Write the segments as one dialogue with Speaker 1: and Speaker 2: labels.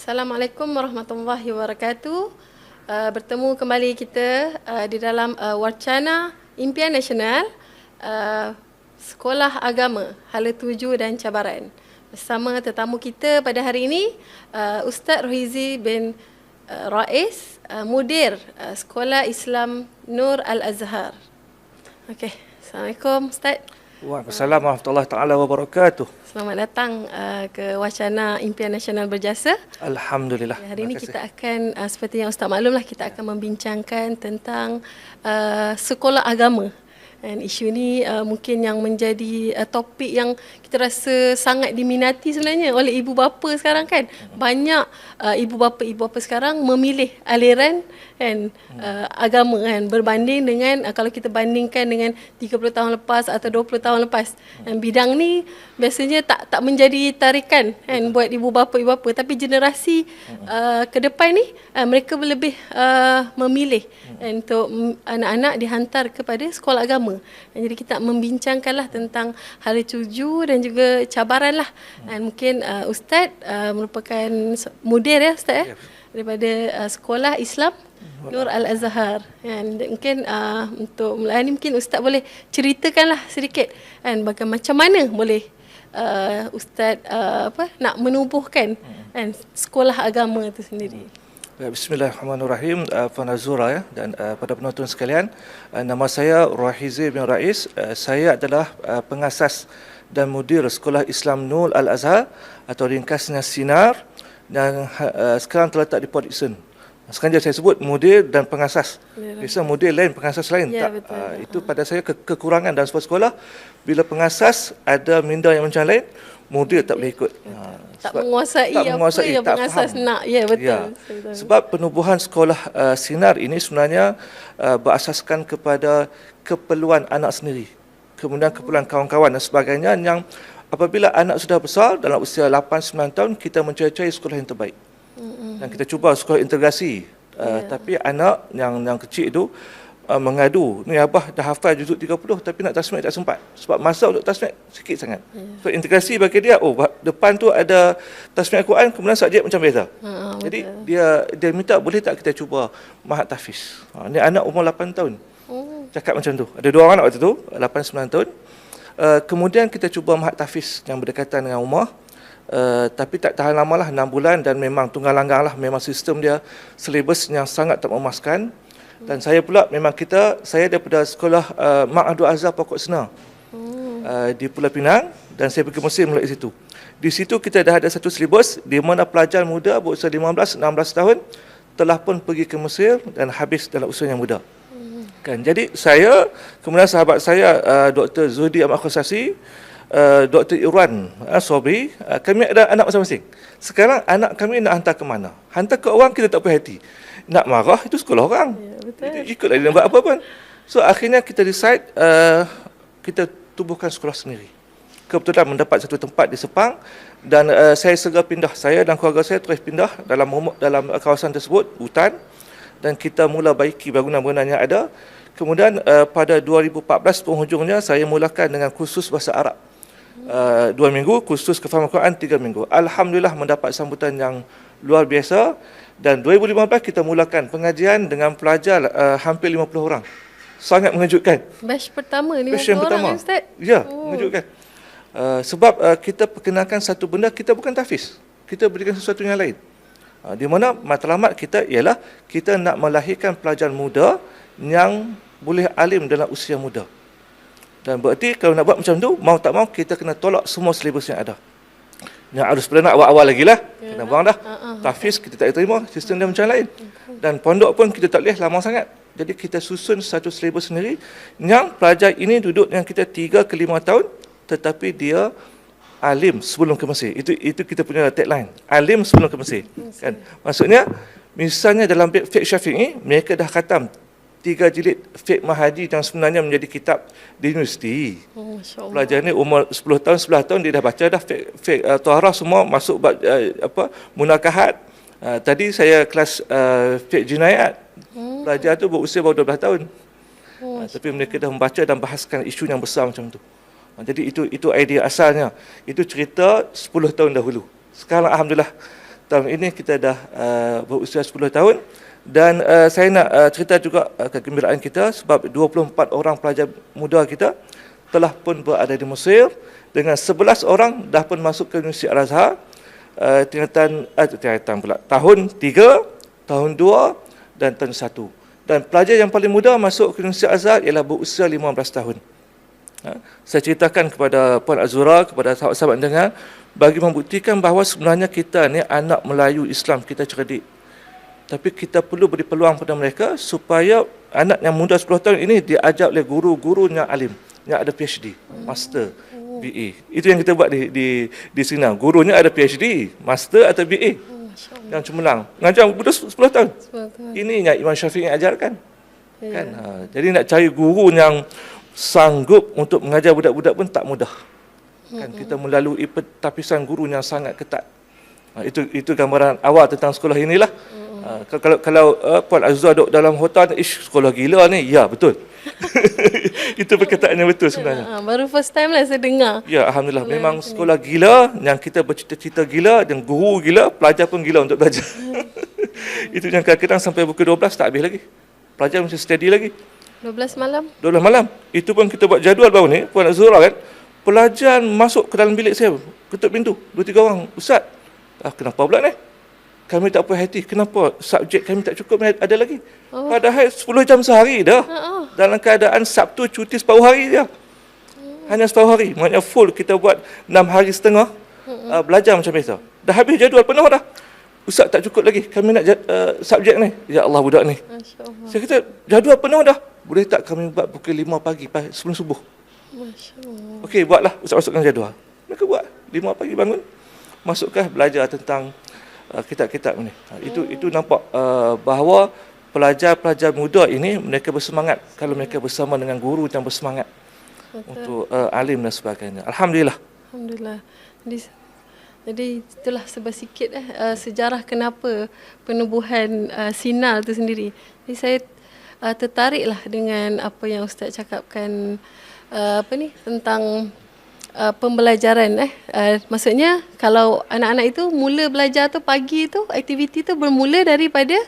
Speaker 1: Assalamualaikum warahmatullahi wabarakatuh. Bertemu kembali kita di dalam wacana impian nasional Sekolah Agama Hala Tuju dan Cabaran. Bersama tetamu kita pada hari ini Ustaz Rohizi bin Rais, mudir Sekolah Islam Nur Al-Azhar. Okey, Assalamualaikum Ustaz.
Speaker 2: Waalaikumsalam warahmatullahi taala wabarakatuh.
Speaker 1: Selamat datang ke wacana impian nasional berjasa.
Speaker 2: Alhamdulillah.
Speaker 1: Hari ini kita akan seperti yang Ustaz maklumlah, kita akan membincangkan tentang sekolah agama. Dan isu ini mungkin yang menjadi topik yang kita rasa sangat diminati sebenarnya oleh ibu bapa sekarang kan. Banyak ibu bapa sekarang memilih aliran kan agama kan, berbanding dengan kalau kita bandingkan dengan 30 tahun lepas atau 20 tahun lepas. Dan bidang ni biasanya tak menjadi tarikan kan buat ibu bapa, tapi generasi ke depan ni mereka lebih memilih untuk anak-anak dihantar kepada sekolah agama. Jadi kita membincangkanlah tentang Hala Tuju dan juga cabaran lah. Dan mungkin Ustaz merupakan mudir ya Ustaz ya, daripada Sekolah Islam Nur Al-Azhar. Dan mungkin untuk mulai ni mungkin Ustaz boleh ceritakanlah sedikit kan macam mana boleh Ustaz nak menubuhkan kan sekolah agama itu sendiri.
Speaker 2: Bismillahirrahmanirrahim. Puan Azura ya, dan pada penonton sekalian, nama saya Rohizi bin Rais. Saya adalah pengasas dan mudir Sekolah Islam Nur Al-Azhar atau ringkasnya Sinar, dan sekarang terletak di Port Dickson. Sekarang saya sebut mudir dan pengasas. Biasa mudir lain, pengasas lain.
Speaker 1: Ya,
Speaker 2: tak, itu pada saya kekurangan dalam sebuah sekolah. Bila pengasas ada minda yang macam lain, mudir tak boleh ikut.
Speaker 1: Tak menguasai apa yang pengasas nak. Ya, betul.
Speaker 2: Ya. Sebab penubuhan sekolah Sinar ini sebenarnya berasaskan kepada keperluan anak sendiri, kemudian keperluan kawan-kawan dan sebagainya, yang apabila anak sudah besar dalam usia 8-9 tahun, kita mencari sekolah yang terbaik. Dan kita cuba sekolah integrasi. Tapi anak yang kecil itu mengadu, ni abah dah hafal juzuk 30 tapi nak tasmid tak sempat sebab masa untuk tasmid sikit sangat. So integrasi bagi dia, depan tu ada tasmid Al-Quran, kemudian subjek macam beza. Jadi dia minta boleh tak kita cuba mahat tahfiz. Ni anak umur 8 tahun. Cakap macam tu. Ada dua orang anak waktu tu, 8-9 tahun. Kemudian kita cuba mahat tahfiz yang berdekatan dengan rumah. Tapi tak tahan lama lah, 6 bulan, dan memang tunggal langgang lah. Memang sistem dia silibus yang sangat tak memuaskan. Dan saya pula memang saya daripada sekolah Mak Abdul Azhar Pokok Senar di Pulau Pinang, dan saya pergi Mesir mulai situ. Di situ kita dah ada satu silibus di mana pelajar muda berusia 15-16 tahun telah pun pergi ke Mesir dan habis dalam usia yang muda. Kan, jadi saya, kemudian sahabat saya Dr. Zuhdi Ahmad Khosasi, Dr. Irwan Sobri, kami ada anak masing-masing. Sekarang anak kami nak hantar ke mana? Hantar ke orang kita tak puas hati. Nak marah, itu sekolah orang. Ya, betul. Ikutlah dia nak buat apa pun. So akhirnya kita decide kita tubuhkan sekolah sendiri. Kebetulan mendapat satu tempat di Sepang, dan saya segera pindah. Saya dan keluarga saya terus pindah dalam kawasan tersebut, hutan, dan kita mula baiki bangunan-bangunan yang ada. Kemudian pada 2014 penghujungnya saya mulakan dengan kursus bahasa Arab. 2 minggu, kursus kefahaman Quran 3 minggu. Alhamdulillah mendapat sambutan yang luar biasa, dan 2015 kita mulakan pengajian dengan pelajar hampir 50 orang. Sangat mengejutkan.
Speaker 1: Batch pertama 50 orang Ustaz?
Speaker 2: Ya, mengejutkan. Sebab kita perkenalkan satu benda, kita bukan tahfiz. Kita berikan sesuatu yang lain. Di mana matlamat kita ialah kita nak melahirkan pelajar muda yang boleh alim dalam usia muda. Dan berarti kalau nak buat macam tu, mau tak mau kita kena tolak semua silibus yang ada. Yang harus pernah awal-awal lagi lah. Kena buang dah. Tahfiz kita tak terima, sistem dia macam lain. Dan pondok pun kita tak boleh lama sangat. Jadi kita susun satu silibus sendiri yang pelajar ini duduk dengan kita 3 ke 5 tahun, tetapi dia alim sebelum ke Mesir. Itu kita punya tagline. Alim sebelum ke Mesir. Kan? Maksudnya, misalnya dalam fiqh Syafi'i, mereka dah khatam 3 jilid fiqh Mahadi yang sebenarnya menjadi kitab di universiti. Pelajar ni umur 10 tahun, 11 tahun dia dah baca dah fiqh Taharah semua masuk munakahat. Tadi saya kelas fiqh jinayat. Pelajar tu berusia baru 12 tahun. Tapi mereka dah membaca dan bahaskan isu yang besar macam tu. Jadi itu idea asalnya. Itu cerita 10 tahun dahulu. Sekarang alhamdulillah Tahun ini kita dah berusia 10 tahun dan saya nak cerita juga kegembiraan kita sebab 24 orang pelajar muda kita telah pun berada di Mesir dengan 11 orang dah pun masuk ke Universiti Al-Azhar tingkatan pula tahun 3, tahun 2 dan tahun 1. Dan pelajar yang paling muda masuk ke Universiti Al-Azhar ialah berusia 15 tahun. Saya ceritakan kepada Puan Azura, kepada sahabat-sahabat dengar, bagi membuktikan bahawa sebenarnya kita ni anak Melayu Islam, kita cerdik. Tapi kita perlu beri peluang pada mereka supaya anak yang muda 10 tahun ini diajar oleh guru-guru yang alim, yang ada PhD, Master, BA. Itu yang kita buat di sini. Gurunya ada PhD, Master atau BA. Yang cemerlang. Mengajar budak 10 tahun. Ini yang Imam Syafi'i ajarkan. Kan? Jadi nak cari guru yang sanggup untuk mengajar budak-budak pun tak mudah. Kan kita melalui tapisan guru yang sangat ketat. Itu gambaran awal tentang sekolah inilah. Kalau Puan Azza duduk dalam hotel, sekolah gila ni. Ya, betul. Itu perkataan yang betul sebenarnya.
Speaker 1: Baru first time lah saya dengar.
Speaker 2: Ya, alhamdulillah. Memang sekolah gila, yang kita bercita-cita gila dan guru gila, pelajar pun gila untuk belajar. Itu yang kadang-kadang sampai pukul 12 tak habis lagi. Pelajar mesti steady lagi.
Speaker 1: 12 malam.
Speaker 2: 12 malam. Itu pun kita buat jadual baru ni, Puan Azura kan. Pelajar masuk ke dalam bilik saya, ketuk pintu, 2-3 orang. Ustaz, kenapa pula ni? Kami tak puas hati. Kenapa? Subjek kami tak cukup, ada lagi. Padahal 10 jam sehari dah. Dalam keadaan Sabtu cuti separuh hari je. Hanya separuh hari. Maknanya full kita buat 6 hari setengah belajar macam biasa. Dah habis jadual penuh dah. Ustaz tak cukup lagi. Kami nak subjek ni. Ya Allah budak ni. Saya kata jadual penuh dah. Boleh tak kami buat pukul 5 pagi sebelum subuh? Okey, buatlah. Ustaz masukkan jadual. Mereka buat. 5 pagi bangun. Masukkan belajar tentang kitab-kitab ni. Itu nampak bahawa pelajar-pelajar muda ini mereka bersemangat kalau mereka bersama dengan guru yang bersemangat untuk alim dan sebagainya. Alhamdulillah.
Speaker 1: Alhamdulillah. Jadi itulah sikit sejarah kenapa penubuhan Sinar itu sendiri. Jadi saya tertariklah dengan apa yang Ustaz cakapkan tentang pembelajaran. Maksudnya kalau anak-anak itu mula belajar tu pagi tu, aktiviti tu bermula daripada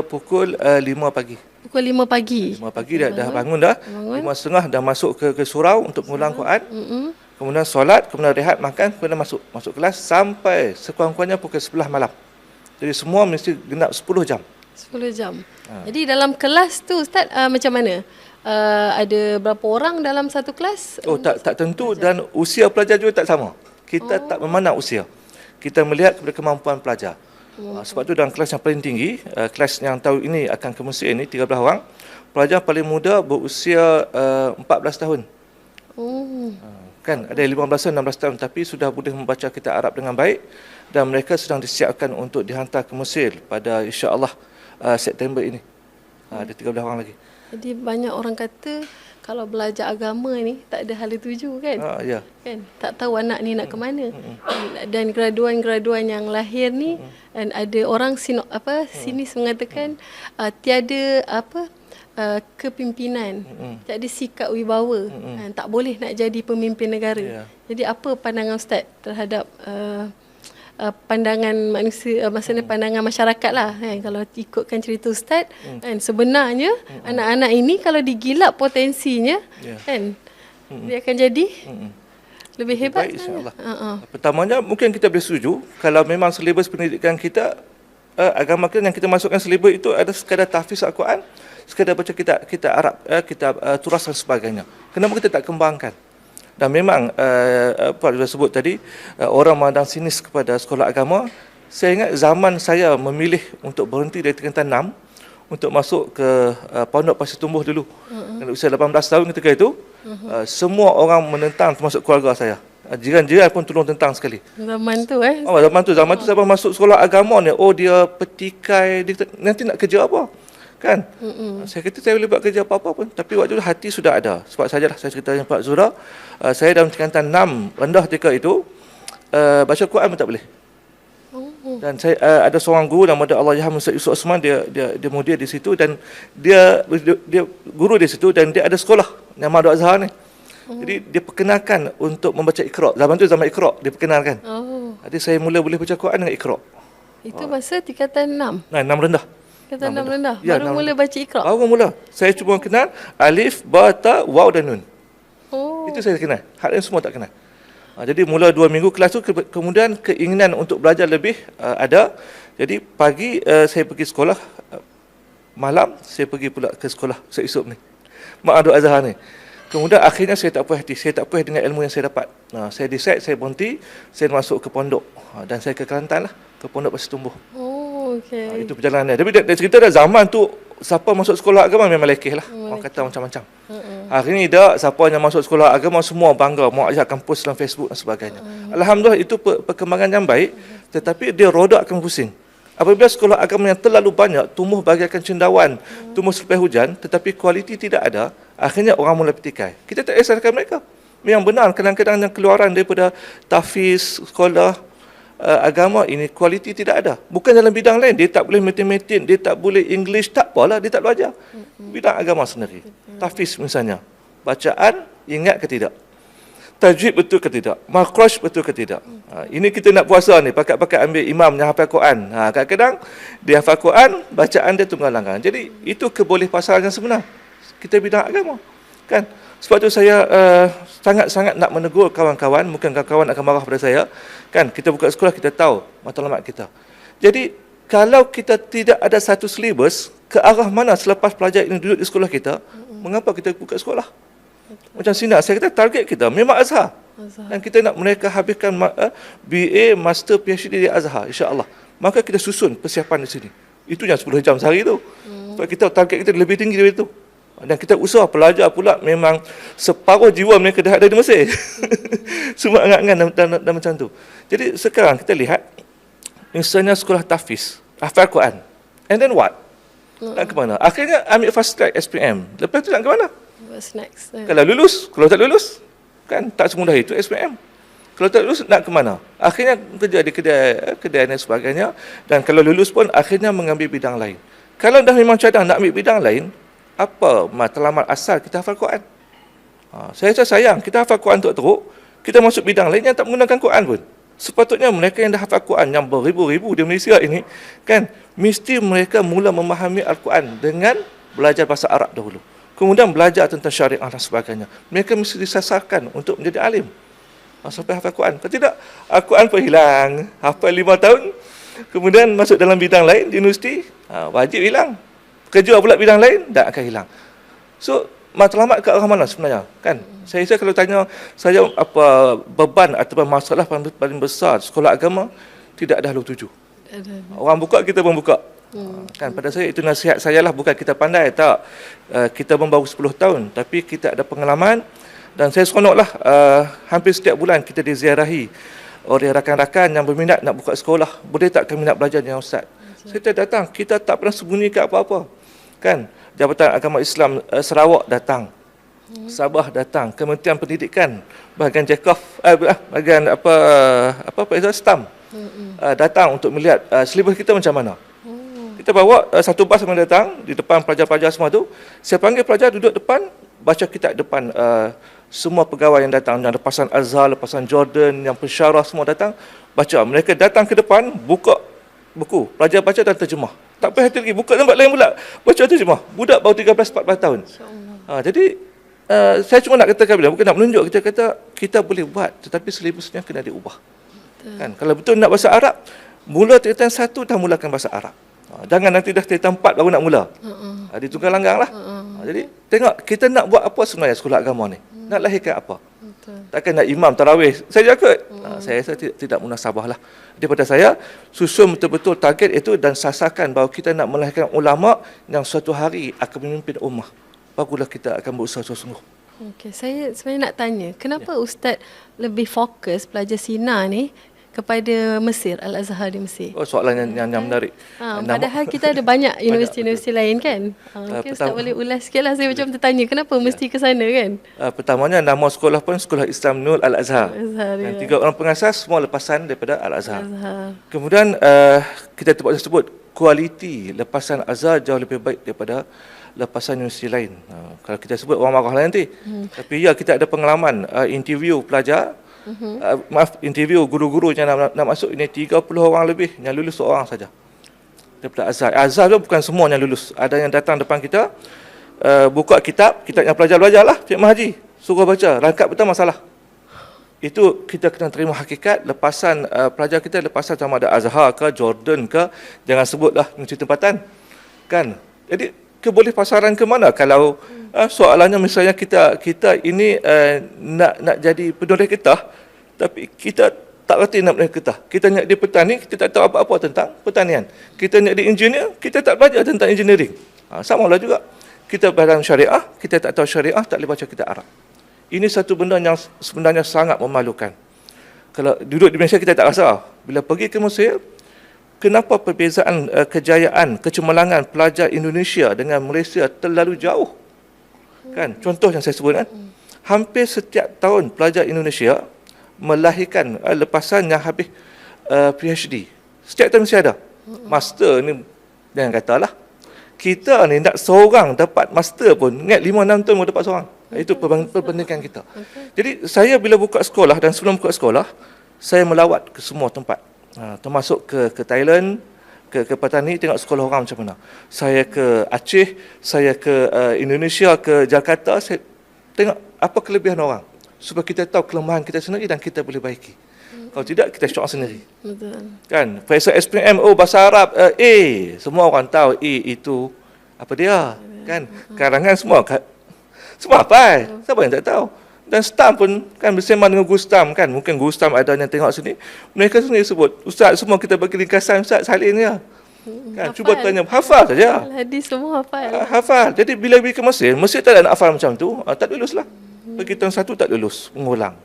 Speaker 2: pukul 5 pagi.
Speaker 1: Pukul 5 pagi.
Speaker 2: 5 pagi dah bangun dah. 5:30 dah masuk ke surau untuk mengulang Quran. Kemudian solat, kemudian rehat, makan, kemudian masuk kelas sampai sekurang-kurangnya pukul 11 malam. Jadi semua mesti genap 10 jam.
Speaker 1: 10 jam. Jadi dalam kelas tu Ustaz macam mana? Ada berapa orang dalam satu kelas?
Speaker 2: Tak tentu dan usia pelajar juga tak sama. Kita tak memandang usia. Kita melihat kepada kemampuan pelajar. Sebab tu dalam kelas yang paling tinggi, kelas yang tahun ini akan ke Mesir ini 13 orang, pelajar paling muda berusia 14 tahun. Kan ada 15 tahun, 16 tahun tapi sudah boleh membaca kitab Arab dengan baik dan mereka sedang disiapkan untuk dihantar ke Mesir pada insya-Allah September ini. Ada 13 orang lagi.
Speaker 1: Jadi banyak orang kata kalau belajar agama ni tak ada hala tuju kan?
Speaker 2: Ya.
Speaker 1: Kan? Tak tahu anak ni nak ke mana. Dan graduan-graduan yang lahir ni dan ada orang sinis mengatakan tiada kepimpinan, tiada sikap wibawa. Tak boleh nak jadi pemimpin negara. Jadi apa pandangan Ustaz terhadap pandangan manusia, maksudnya pandangan masyarakat lah kan? Kalau ikutkan cerita Ustaz kan, sebenarnya anak-anak ini kalau digilap potensinya kan, dia akan jadi lebih hebat.
Speaker 2: Baik, insya-Allah. Pertamanya mungkin kita boleh setuju kalau memang silibus pendidikan kita agama kita yang kita masukkan silibus itu ada sekadar tahfiz Al-Quran, sekadar baca kitab Arab, kitab turas dan sebagainya. Kenapa kita tak kembangkan? Dan memang Pak sudah sebut tadi, orang memandang sinis kepada sekolah agama. Saya ingat zaman saya memilih untuk berhenti dari tingkatan 6 untuk masuk ke Pondok Pasir Tumbuh dulu. Dalam usia 18 tahun ketika itu, semua orang menentang termasuk keluarga saya. Jiran-jiran pun tolong tentang sekali.
Speaker 1: Zaman tu
Speaker 2: zaman tu saya masuk sekolah agama ni, dia petikai, dia nanti nak kerja apa? Kan? Saya kata saya boleh buat kerja apa-apa pun. Tapi waktu itu hati sudah ada. Sebab sajalah saya cerita dengan Pak Zura, saya dalam tingkatan 6 rendah ketika itu, baca Quran pun tak boleh. Dan saya ada seorang guru nama dia Allahyarham Ustaz Yusuf Osman, dia mudir di situ dan dia guru di situ dan dia ada sekolah nama Madul Azhar ni. Jadi dia perkenalkan untuk membaca Iqra. Zaman tu zaman Iqra dia perkenalkan. Jadi saya mula boleh baca Quran dengan Iqra.
Speaker 1: Itu masa tingkatan 6.
Speaker 2: Nah, 6 rendah.
Speaker 1: Tingkatan 6 rendah.
Speaker 2: Ya,
Speaker 1: Baru
Speaker 2: 6
Speaker 1: mula baca Iqra.
Speaker 2: Baru mula. Saya cuma kenal alif, ba, ta, waw dan nun.
Speaker 1: Oh.
Speaker 2: Itu saya kenal. Hal lain semua tak kenal. Jadi mula 2 minggu kelas tu, kemudian keinginan untuk belajar lebih ada. Jadi pagi saya pergi sekolah, malam saya pergi pula ke sekolah seesok ni. Ma'hadul Azhar ni. Kemudian akhirnya saya tak puas hati, saya tak puas dengan ilmu yang saya dapat. Saya decide, saya berhenti, saya masuk ke pondok. Dan saya ke Kelantan lah, ke pondok Pasir Tumbuh.
Speaker 1: Oh, okey.
Speaker 2: Itu perjalanan dia. Tapi dia cerita dah zaman tu, siapa masuk sekolah agama memang lekeh lah. Orang kata macam-macam. Hari ni dah, siapa yang masuk sekolah agama semua bangga, mau ajak kampus dalam Facebook dan sebagainya. Alhamdulillah itu perkembangan yang baik, tetapi dia roda akan pusing. Apabila sekolah agama yang terlalu banyak, tumbuh bagaikan cendawan, tumbuh selepas hujan, tetapi kualiti tidak ada, akhirnya orang mula petikai. Kita tak esahkan mereka. Memang benar, kadang-kadang yang keluaran daripada tahfiz, sekolah agama ini, kualiti tidak ada. Bukan dalam bidang lain, dia tak boleh matematik, dia tak boleh English, tak apalah, dia tak belajar. Bidang agama sendiri. Tahfiz misalnya, bacaan, ingat ke tidak? Tajwid betul ke tidak? Makhraj betul ke tidak? Ini kita nak puasa ni, pakat-pakat ambil imam yang hafal Quran. Kadang-kadang dia hafal Quran, bacaan dia tunggal langgang. Jadi itu keboleh pasaran yang sebenar. Kita bidang agama. Kan? Sebab tu saya sangat-sangat nak menegur kawan-kawan, mungkin kawan-kawan akan marah pada saya. Kan, kita buka sekolah, kita tahu matlamat kita. Jadi, kalau kita tidak ada satu silibus, ke arah mana selepas pelajar ini duduk di sekolah kita, mengapa kita buka sekolah? Macam Sina, saya kata target kita memang Azhar. Dan kita nak mereka habiskan BA, Master, PhD di Azhar, insya-Allah. Maka kita susun persiapan di sini. Itu yang 10 jam sehari tu. Sebab kita target kita lebih tinggi daripada itu. Dan kita usaha pelajar pula memang separuh jiwa mereka dah ada di Mesir. Semua angan-angan dan macam tu. Jadi sekarang kita lihat, misalnya sekolah tahfiz, hafal Quran. And then what? Nak ke mana? Akhirnya ambil fast track SPM. Lepas tu nak ke mana?
Speaker 1: What's next?
Speaker 2: Kalau lulus, kalau tak lulus, kan tak semudah itu SPM. Kalau tak lulus, nak ke mana? Akhirnya kerja di kedai dan sebagainya. Dan kalau lulus pun, akhirnya mengambil bidang lain. Kalau dah memang cadang nak ambil bidang lain, apa matlamat asal kita hafal Quran? Saya rasa sayang, kita hafal Quran teruk, kita masuk bidang lain yang tak menggunakan Quran pun. Sepatutnya mereka yang dah hafal Quran, yang beribu-ribu di Malaysia ini, kan, mesti mereka mula memahami Al-Quran dengan belajar bahasa Arab dahulu. Kemudian belajar tentang syariah dan sebagainya. Mereka mesti disasarkan untuk menjadi alim. Sampai hafal Quran. Kalau tidak, Al-Quran pun hilang. Hafal 5 tahun, kemudian masuk dalam bidang lain di universiti, wajib hilang. Kerja pula bidang lain, tak akan hilang. So, matlamat ke arah mana sebenarnya? Kan? Saya rasa kalau tanya saya apa beban atau masalah paling besar sekolah agama, tidak ada lalu tuju. Orang buka, kita pun buka. Kan, pada saya itu nasihat saya lah, bukan kita pandai tak, kita membaru 10 tahun, tapi kita ada pengalaman. Dan saya seronoklah hampir setiap bulan kita diziarahi oleh rakan-rakan yang berminat nak buka sekolah. Boleh tak kami nak belajar dengan ustaz? Saya datang, kita tak pernah sembunyikan apa-apa. Kan, Jabatan Agama Islam Sarawak datang, Sabah datang, Kementerian Pendidikan, bahagian JECOF, bahagian STAM datang untuk melihat silibus kita macam mana. Kita bawa satu bas yang datang di depan pelajar-pelajar semua tu. Saya panggil pelajar duduk depan, baca kitab depan semua pegawai yang datang, yang lepasan Azhar, lepasan Jordan, yang pensyarah semua datang, baca. Mereka datang ke depan, buka buku, pelajar baca dan terjemah. Tak payah hati lagi, buka tempat lain pula, baca terjemah. Budak baru 13-14 tahun. Jadi saya cuma nak katakan, bukan nak menunjuk, kita kata kita boleh buat, tetapi silibusnya kena diubah. Kan? Kalau betul nak bahasa Arab, mula tingkatan 1 dah mulakan bahasa Arab. Jangan nanti dah tingkatan 4 baru nak mula. Ditunggang langgang lah. Jadi tengok kita nak buat apa sebenarnya sekolah agama ni. Nak lahirkan apa? Takkan nak imam tarawih saya ikut. Saya rasa tidak munasabah lah. Daripada saya, susun betul-betul target itu dan sasarkan bahawa kita nak melahirkan ulama yang suatu hari akan memimpin ummah. Barulah kita akan berusaha sungguh-sungguh.
Speaker 1: Okey, saya sebenarnya nak tanya, kenapa Ustaz lebih fokus pelajar Sina ni kepada Mesir, Al-Azhar di Mesir?
Speaker 2: Soalan yang menarik.
Speaker 1: Padahal kita ada banyak universiti-universiti lain kan. Mungkin Ustaz boleh ulas sikit lah. Saya macam tertanya, kenapa mesti ke sana kan?
Speaker 2: Pertamanya nama sekolah pun Sekolah Islam Nur Al-Azhar. Dan 3 orang pengasas semua lepasan daripada Al-Azhar. Kemudian kita terpaksa sebut kualiti lepasan Azhar jauh lebih baik daripada lepasan universiti lain. Kalau kita sebut orang marah lah nanti. Tapi ya, kita ada pengalaman interview pelajar Maaf, interview guru-guru yang nak masuk ini 30 orang lebih, yang lulus seorang saja daripada Azhar. Azhar tu bukan semua yang lulus. Ada yang datang depan kita, buka kitab yang pelajar-pelajar lah, Cik Mahaji, suruh baca, rangkap betul masalah. Itu kita kena terima hakikat, lepasan pelajar kita lepasan sama ada Azhar ke, Jordan ke, jangan sebutlah universiti tempatan. Kan? Jadi keboleh pasaran ke mana kalau soalannya misalnya kita ini nak jadi penulis getah, tapi kita tak reti nak menulis getah. Kita nak jadi petani, kita tak tahu apa-apa tentang pertanian. Kita nak jadi engineer, kita tak belajar tentang engineering. Samalah juga. Kita dalam syariah, kita tak tahu syariah, tak boleh baca kitab Arab. Ini satu benda yang sebenarnya sangat memalukan. Kalau duduk di Malaysia kita tak rasa. Bila pergi ke Mesir, kenapa perbezaan kejayaan, kecemerlangan pelajar Indonesia dengan Malaysia terlalu jauh? Kan? Contoh yang saya sebut kan. Hampir setiap tahun pelajar Indonesia melahirkan lepasan yang habis PhD. Setiap tahun mesti ada. Master ni jangan katalah. Kita ni nak seorang dapat master pun, ingat 5-6 tahun dapat seorang. Itu perbandingan kita. Jadi saya bila buka sekolah dan sebelum buka sekolah, saya melawat ke semua tempat. Termasuk ke Thailand, ke Patani, tengok sekolah orang macam mana. Saya ke Aceh, saya ke Indonesia, ke Jakarta, saya tengok apa kelebihan orang. Supaya kita tahu kelemahan kita sendiri dan kita boleh baiki. Kalau tidak, kita syok sendiri.
Speaker 1: Betul.
Speaker 2: Kan? Periksa SPM, bahasa Arab, A. Semua orang tahu A itu apa dia. Kan? Karangan semua hafal. Siapa yang tak tahu? Dan Stam pun kan bersama dengan Gustam kan. Mungkin Gustam ada yang tengok sini. Mereka sendiri sebut, Ustaz semua kita bagi ringkasan Ustaz salin dia. Kan? Cuba tanya, hafal saja.
Speaker 1: Hadis semua hafal.
Speaker 2: Hafal. Jadi bila pergi ke Mesir tak ada nak hafal macam tu. Tak lulus lah. Pergi tahun 1 tak lulus, mengulang.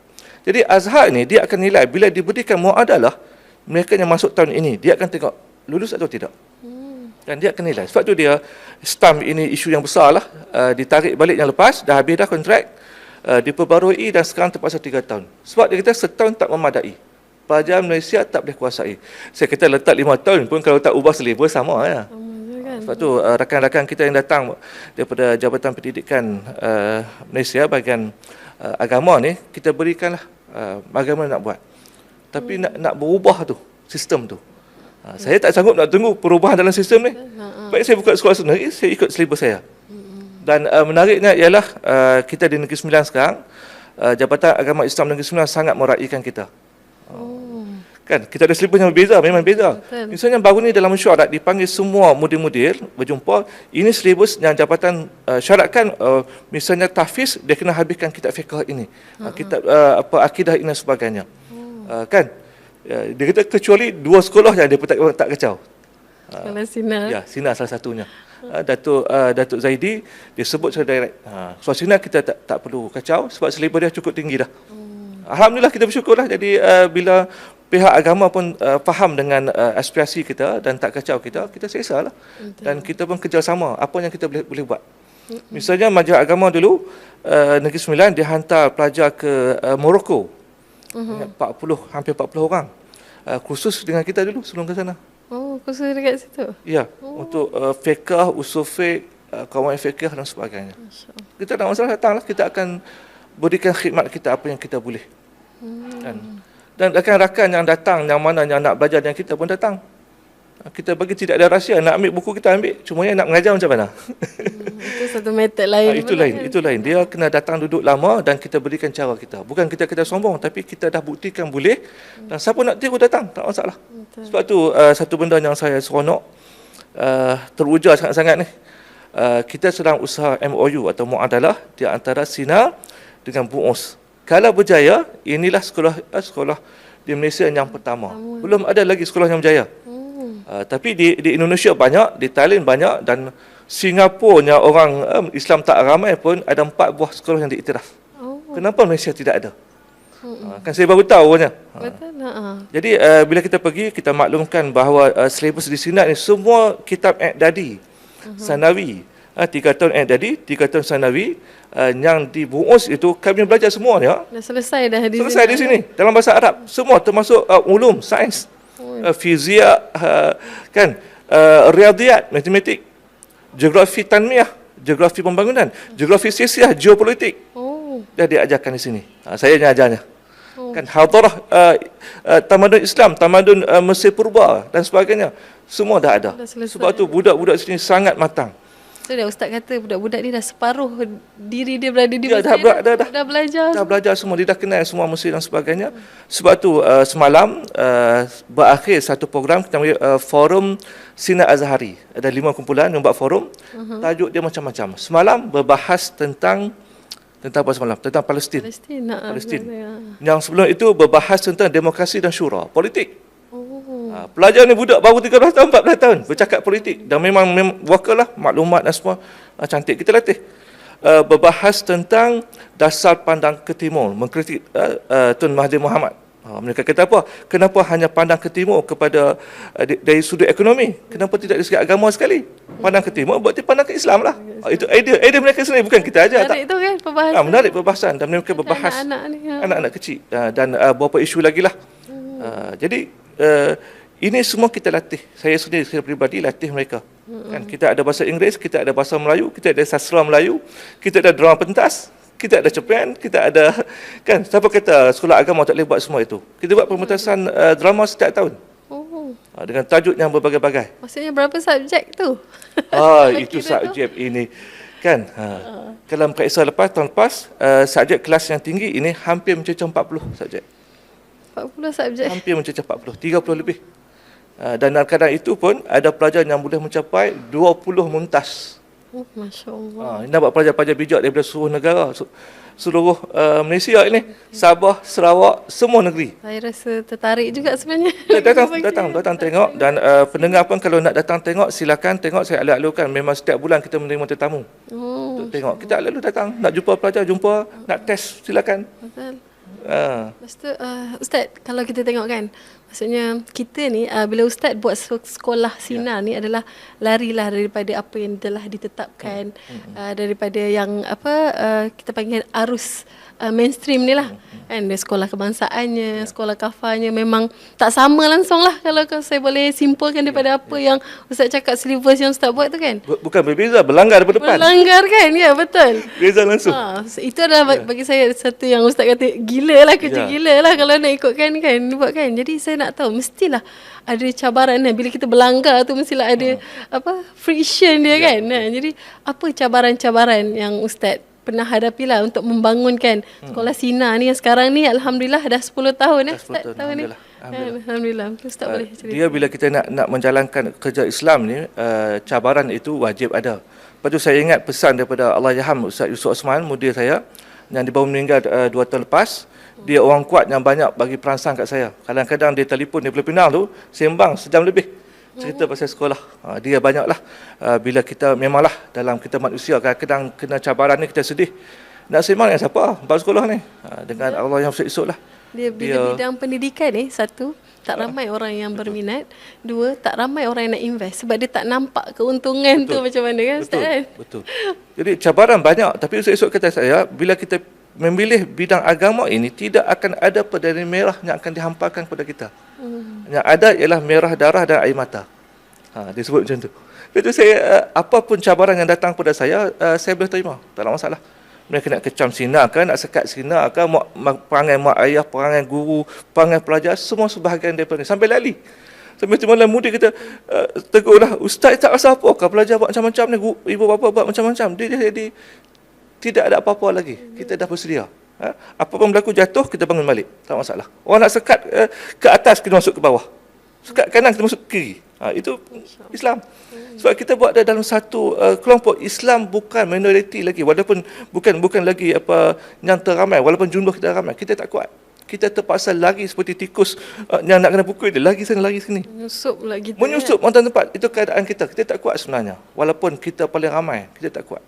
Speaker 2: Jadi Azhar ni dia akan nilai bila diberikan muadalah, mereka yang masuk tahun ini dia akan tengok lulus atau tidak. Dan dia akan nilai. Sebab tu dia stamp ini isu yang besar lah. Ditarik balik yang lepas, dah habis dah kontrak, diperbarui dan sekarang terpaksa 3 tahun. Sebab dia kata setahun tak memadai. Pelajar Malaysia tak boleh kuasai. Saya kata letak 5 tahun pun kalau tak ubah selebas sama ya. Sebab tu rakan-rakan kita yang datang daripada Jabatan Pendidikan Malaysia bahagian agama ni, kita berikanlah bagaimana nak buat. Tapi nak berubah tu, sistem tu. Saya tak sanggup nak tunggu perubahan dalam sistem ni. Baik saya buka sekolah sendiri, saya ikut selebas saya. Dan menariknya ialah kita di Negeri Sembilan sekarang, Jabatan Agama Islam Negeri Sembilan sangat meraihkan kita. Kan, kita ada selebas yang berbeza, memang beza.
Speaker 1: Betul.
Speaker 2: Misalnya baru ni dalam mesyuarat dipanggil semua mudir-mudir berjumpa, ini selebas yang jabatan syaratkan, misalnya tahfiz dia kena habiskan kitab fiqh ini, kitab akidah ini dan sebagainya. Kan? Dia kata kecuali 2 sekolah yang dia tak kacau.
Speaker 1: Kalau Sinar.
Speaker 2: Ya, Sinar salah satunya. Datuk Zaidi dia sebut secara direct. So Sinar kita tak perlu kacau sebab selebas dia cukup tinggi dah. Alhamdulillah kita bersyukurlah. Jadi bila pihak agama pun faham dengan aspirasi kita dan tak kacau kita selesa lah. Dan kita pun kerjasama apa yang kita boleh buat. Misalnya Majlis Agama dulu Negeri Sembilan dia hantar pelajar ke Morocco. hampir 40 orang. Khusus dengan kita dulu sebelum ke sana.
Speaker 1: Khusus dekat situ?
Speaker 2: Ya, untuk fiqh, usul fiqh, kawan fiqh dan sebagainya. Kita tak masalah, datanglah, kita akan berikan khidmat kita apa yang kita boleh. Kan? Dan rakan-rakan yang datang, yang mana yang nak belajar dengan kita pun datang. Kita bagi tidak ada rahsia, nak ambil buku kita ambil, cuma nak mengajar macam mana.
Speaker 1: Itu satu metod lain.
Speaker 2: Itu lain. Dia kena datang duduk lama dan kita berikan cara kita. Bukan kita sombong, tapi kita dah buktikan boleh. Dan siapa nak tiru datang, tak masalah. Betul. Sebab tu satu benda yang saya seronok, teruja sangat-sangat ni. Kita sedang usaha MOU atau muadalah di antara Sinar dengan BUOS. Kalau berjaya, inilah sekolah di Malaysia yang pertama. Belum ada lagi sekolah yang berjaya. Tapi di Indonesia banyak, di Thailand banyak, dan Singapura yang orang Islam tak ramai pun ada 4 buah sekolah yang diiktiraf. Kenapa Malaysia tidak ada? Kan saya baru tahu punya.
Speaker 1: Betul.
Speaker 2: Jadi bila kita pergi, kita maklumkan bahawa selebas di sini ni semua kitab I'dadi, Sanawi. 3 tahun I'dadi, 3 tahun Sanawi, yang di BUOS itu kami belajar semua ya.
Speaker 1: Dah selesai dah di sini.
Speaker 2: Selesai di sini dalam bahasa Arab. Semua termasuk ulum, sains, fiziak, kan, riyadiyat, matematik, geografi tanmiah, geografi pembangunan, geografi sosial, geopolitik. Dah diajarkan di sini. Saya yang ajarnya. kan hadarah tamadun Islam, tamadun Mesir Purba dan sebagainya, semua dah ada.
Speaker 1: Dah selesai.
Speaker 2: Sebab tu budak-budak sini sangat matang.
Speaker 1: So dah Ustaz kata budak-budak ni dah separuh diri dia berada di
Speaker 2: Ya,
Speaker 1: Mesir. Dah belajar.
Speaker 2: Dah belajar semua, dia dah kenal semua Mesir dan sebagainya. Sebab tu semalam berakhir satu program kita panggil Forum Sinar Azhari. Ada 5 kumpulan yang buat forum. Tajuk dia macam-macam. Semalam berbahas tentang apa semalam? Tentang Palestin. Palestin. Yang sebelum itu berbahas tentang demokrasi dan syura, politik. Pelajar ni budak baru 13 tahun, 14 tahun bercakap politik dan memang wakil lah maklumat dan semua cantik. Kita latih berbahas tentang dasar pandang ke timur, mengkritik Tun Mahathir Mohamad. Mereka kata apa? Kenapa hanya pandang ke timur kepada dari sudut ekonomi? Kenapa tidak dari segi agama sekali? Pandang ke timur berarti pandang ke Islam lah. Itu idea mereka sendiri, bukan kita aja.
Speaker 1: Menarik tu kan perbahasan.
Speaker 2: Menarik perbahasan dan mereka berbahas anak-anak kecil dan beberapa isu lagi lah. Jadi ini semua kita latih. Saya sendiri secara peribadi latih mereka. Kan kita ada bahasa Inggeris, kita ada bahasa Melayu, kita ada sastra Melayu, kita ada drama pentas, kita ada cerpen, kita ada kan siapa kata sekolah agama tak boleh buat semua itu. Kita buat pementasan drama setiap tahun. Dengan tajuk yang berbagai-bagai.
Speaker 1: Maksudnya berapa subjek tu?
Speaker 2: Itu subjek ini kan. Kalau Kak Isa tahun lepas subjek kelas yang tinggi ini hampir mencecah 40 subjek.
Speaker 1: 40 subjek.
Speaker 2: Hampir mencecah 40, 30 lebih. Dan dalam keadaan itu pun ada pelajar yang boleh mencapai 20 muntas.
Speaker 1: Masya Allah.
Speaker 2: Ini dapat pelajar-pelajar bijak daripada seluruh negara, seluruh Malaysia ini, Sabah, Sarawak, semua negeri.
Speaker 1: Saya rasa tertarik juga sebenarnya.
Speaker 2: Datang tengok dan pendengar pun kalau nak datang tengok silakan tengok. Saya alih-alihkan memang setiap bulan kita menerima tetamu. Untuk tengok. Kita alih-alih datang, nak jumpa pelajar, jumpa, nak test silakan.
Speaker 1: Betul. Lepas tu, Ustaz, kalau kita tengok kan, maksudnya kita ni, bila Ustaz buat sekolah sinar ni adalah larilah daripada apa yang telah ditetapkan, daripada yang kita panggil arus mainstream ni lah. Kan, dari sekolah kebangsaannya, sekolah kafanya memang tak sama langsung lah kalau saya boleh simpulkan daripada apa yang Ustaz cakap syllabus yang Ustaz buat tu kan.
Speaker 2: Bukan berbeza, berlanggar daripada depan.
Speaker 1: Berlanggar kan, ya betul.
Speaker 2: Beza langsung.
Speaker 1: Itu adalah bagi saya satu yang Ustaz kata gila lah, kerja gila lah kalau nak ikutkan kan, buat kan. Jadi saya nak tahu mestilah ada cabaran kan. Bila kita berlanggar tu mestilah ada friction dia kan. Jadi apa cabaran-cabaran yang Ustaz pernah hadapi lah untuk membangunkan sekolah sinar ni yang sekarang ni alhamdulillah dah 10 tahun
Speaker 2: dah 10 tahun
Speaker 1: ni. Alhamdulillah. Ustaz boleh cerita.
Speaker 2: Dia bila kita nak menjalankan kerja Islam ni, cabaran itu wajib ada. Lepas tu saya ingat pesan daripada Allahyarham Ustaz Yusuf Osman, mudir saya yang dibawa meninggal 2 tahun lepas. Dia orang kuat yang banyak bagi perangsang kat saya. Kadang-kadang dia telefon daripada Penang tu, sembang sejam lebih. Cerita pasal sekolah. Dia banyaklah. Bila kita memanglah dalam kita manusia kadang-kadang kena cabaran ni kita sedih. Nak sembang dengan siapa? Bab sekolah ni. Dengan Allah yang esok lah.
Speaker 1: Dia bidang pendidikan ni, satu, tak ramai orang yang berminat. Dua, tak ramai orang yang nak invest. Sebab dia tak nampak keuntungan tu macam mana kan Ustaz kan? Betul.
Speaker 2: Jadi cabaran banyak. Tapi esok kata saya, bila kita memilih bidang agama ini, tidak akan ada perdana merah yang akan dihamparkan kepada kita. Yang ada ialah merah darah dan air mata. Dia sebut macam tu. Itu saya, apapun cabaran yang datang kepada saya boleh terima. Tak ada masalah. Mereka nak kecam sinar kan, nak sekat sinar kan, perangai mak ayah, perangai guru, perangai pelajar, semua sebahagian daripada ni. Sampai lali. Sampai tu malam muda kita tegurlah, Ustaz tak rasa apa, kalau pelajar buat macam-macam ni, ibu bapa buat macam-macam. Dia jadi tidak ada apa-apa lagi. Kita dah bersedia. Apa pun berlaku jatuh, kita bangun balik. Tak masalah. Orang nak sekat ke atas, kita masuk ke bawah. Sekat kanan, kita masuk ke kiri. Itu Islam. Sebab kita buat dalam satu kelompok. Islam bukan minoriti lagi. Walaupun bukan lagi yang teramai. Walaupun jumlah kita ramai. Kita tak kuat. Kita terpaksa lari seperti tikus yang nak kena pukul dia. Lagi sana, lagi sini.
Speaker 1: Menyusup lah kita.
Speaker 2: Menyusup montan tempat. Itu keadaan kita. Kita tak kuat sebenarnya. Walaupun kita paling ramai. Kita tak kuat.